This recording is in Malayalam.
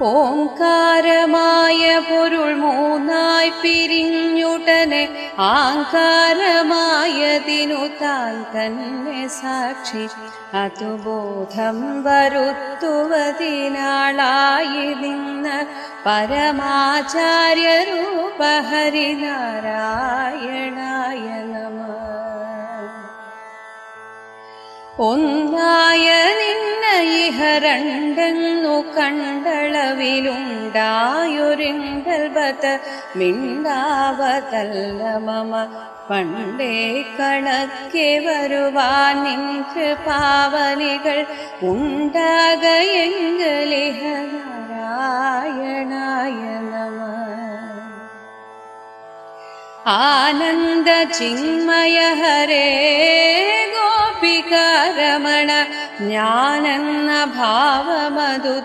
ഓംകാരമായ പൊരുൾ മൂന്നായി പിരിഞ്ഞുടനെ ആങ്കാരമായതിനു താൻ തന്നെ സാക്ഷി അതുബോധം വരുത്തുവതിനാളായി നിന്ന് പരമാചാര്യരൂപ ഹരിനാരായണായ നമഃ. ഒന്നായ നിന്ന ഇഹ രണ്ടെന്നു കണ്ടളവിലുണ്ടായൊരിങ്കൽബത മിണ്ടാവതല്ല മമ പണ്ടേ കണക്കെ വരുവാൻ നിൻ കൃപാവലികൾ ഉണ്ടാകയെങ്കലിഹ നാരായണായ നമഃ. ആനന്ദ ചിന്മയ ഹരേ ഗോപികാരമണ ജ്ഞാനെന്ന ഭാവമതു